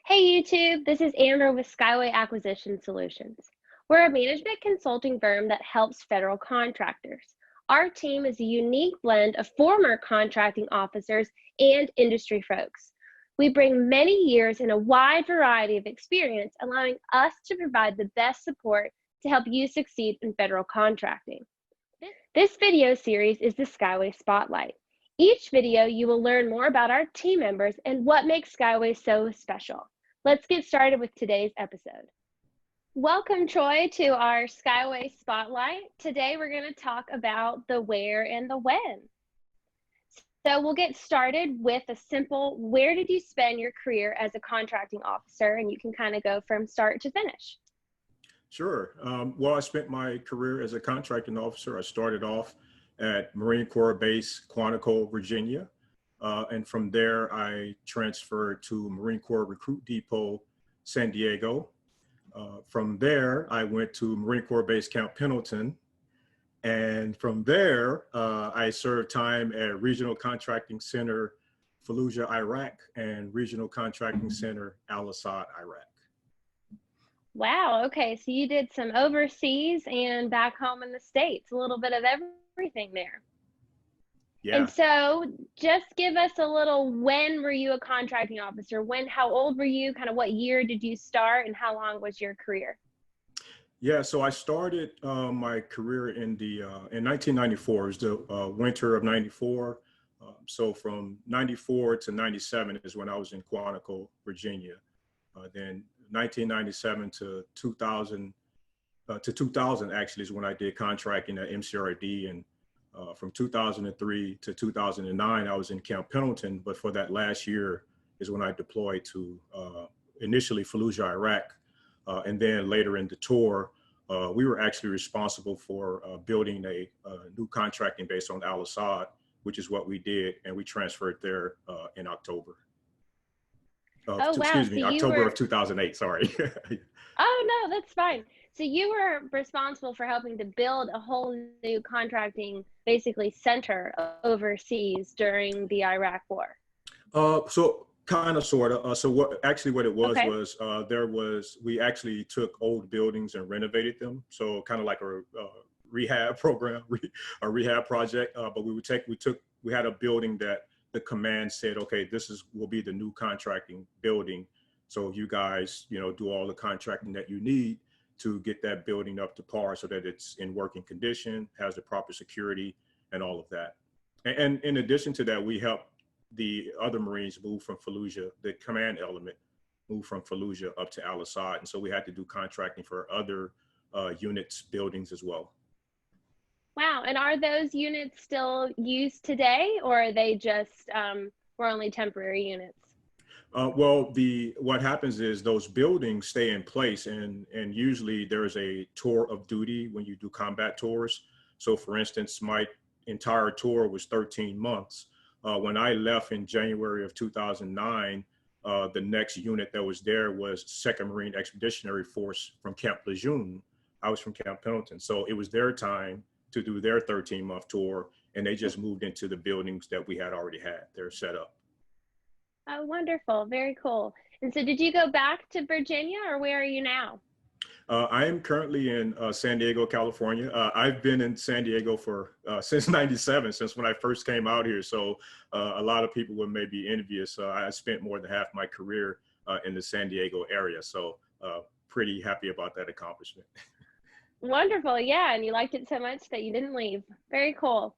Hey YouTube, this is Amber with Skyway Acquisition Solutions. We're a management consulting firm that helps federal contractors. Our team is a unique blend of former contracting officers and industry folks. We bring many years and a wide variety of experience, allowing us to provide the best support to help you succeed in federal contracting. This video series is the Skyway Spotlight. Each video you will learn more about our team members and what makes Skyway so special. Let's get started with today's episode. Welcome, Troy, to our Skyway Spotlight. Today we're going to talk about the where and the when. So we'll get started with a simple, where did you spend your career as a contracting officer? And you can kind of go from start to finish. Sure. Well, I spent my career as a contracting officer. I started off at Marine Corps Base, Quantico, Virginia. And from there, I transferred to Marine Corps Recruit Depot, San Diego. From there, I went to Marine Corps Base Camp Pendleton. And from there, I served time at Regional Contracting Center, Fallujah, Iraq, and Regional Contracting Center, Al Asad, Iraq. Wow, okay, so you did some overseas and back home in the States, a little bit of everything there. Yeah. And so just give us a little, when were you a contracting officer? How old were you? Kind of what year did you start and how long was your career? Yeah, so I started my career in 1994. It was the winter of 94. So from 94 to 97 is when I was in Quantico, Virginia. Then 1997 to 2000 actually is when I did contracting at MCRD, and from 2003 to 2009 I was in Camp Pendleton, but for that last year is when I deployed to initially Fallujah, Iraq, and then later in the tour we were actually responsible for building a new contracting base on Al Asad, which is what we did, and we transferred there in October. Excuse me, October of 2008, sorry. Oh, no, that's fine. So you were responsible for helping to build a whole new contracting, basically, center overseas during the Iraq War. So kind of, sort of. So what it was, okay. We actually took old buildings and renovated them. So kind of like a rehab program, a rehab project. But we had a building that the command said, okay, will be the new contracting building. So you guys, do all the contracting that you need to get that building up to par so that it's in working condition, has the proper security and all of that. And in addition to that, we helped the other Marines move from Fallujah, the command element, move from Fallujah up to Al Asad. And so we had to do contracting for other units, buildings as well. Wow, and are those units still used today, or are they just were only temporary units? Well, what happens is those buildings stay in place, and usually there's a tour of duty when you do combat tours. So for instance, my entire tour was 13 months. When I left in January of 2009, the next unit that was there was 2nd Marine Expeditionary Force from Camp Lejeune. I was from Camp Pendleton. So it was their time to do their 13-month tour, and they just moved into the buildings that we had already had. They're set up. Oh, wonderful. Very cool. And so did you go back to Virginia, or where are you now? I am currently in San Diego, California. I've been in San Diego since '97, since when I first came out here. So a lot of people would maybe be envious. I spent more than half my career in the San Diego area. So pretty happy about that accomplishment. Wonderful. Yeah. And you liked it so much that you didn't leave. Very cool.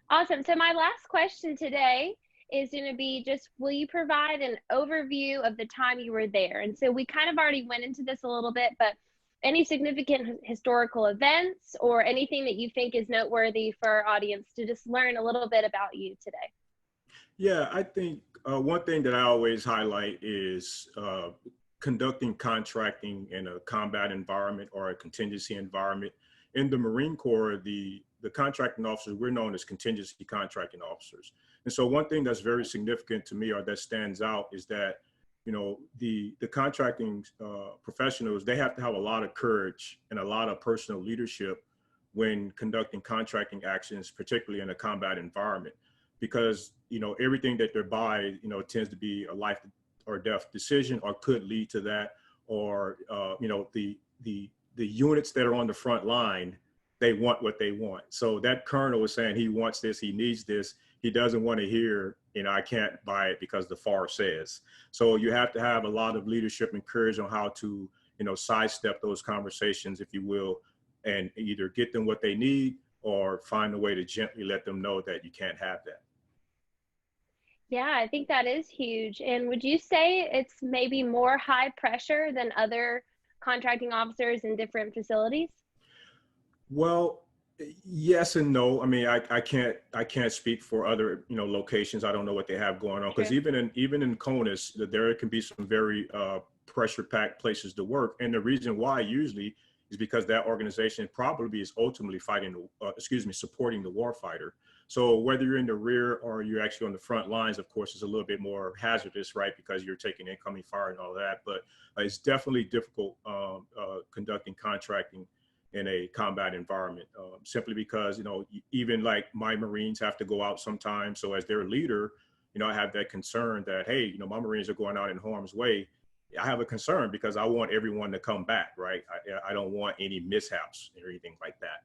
Awesome. So my last question today is going to be just, will you provide an overview of the time you were there? And so we kind of already went into this a little bit, but any significant historical events or anything that you think is noteworthy for our audience to just learn a little bit about you today? Yeah, I think one thing that I always highlight is conducting contracting in a combat environment or a contingency environment. In the Marine Corps, the contracting officers, we're known as contingency contracting officers. And so one thing that's very significant to me, or that stands out, is that, the contracting professionals, they have to have a lot of courage and a lot of personal leadership when conducting contracting actions, particularly in a combat environment, because, everything that they're by, tends to be a life or death decision, or could lead to that, or the units that are on the front line, they want what they want. So that colonel is saying he wants this, he needs this. He doesn't want to hear, I can't buy it because the FAR says. So you have to have a lot of leadership and courage on how to, sidestep those conversations, if you will, and either get them what they need or find a way to gently let them know that you can't have that. Yeah, I think that is huge. And would you say it's maybe more high pressure than other contracting officers in different facilities? Well, yes and no. I mean, I can't speak for other locations. I don't know what they have going on, because True. even in CONUS, there can be some very pressure packed places to work, and the reason why usually is because that organization probably is ultimately supporting the warfighter. So whether you're in the rear or you're actually on the front lines, of course, is a little bit more hazardous, right? Because you're taking incoming fire and all that. But it's definitely difficult conducting contracting in a combat environment, simply because, even like my Marines have to go out sometimes. So as their leader, I have that concern that, hey, my Marines are going out in harm's way. I have a concern because I want everyone to come back, right? I don't want any mishaps or anything like that.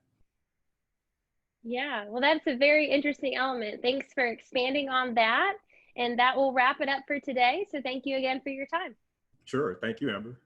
Yeah, well, that's a very interesting element. Thanks for expanding on that. And that will wrap it up for today. So thank you again for your time. Sure. Thank you, Amber.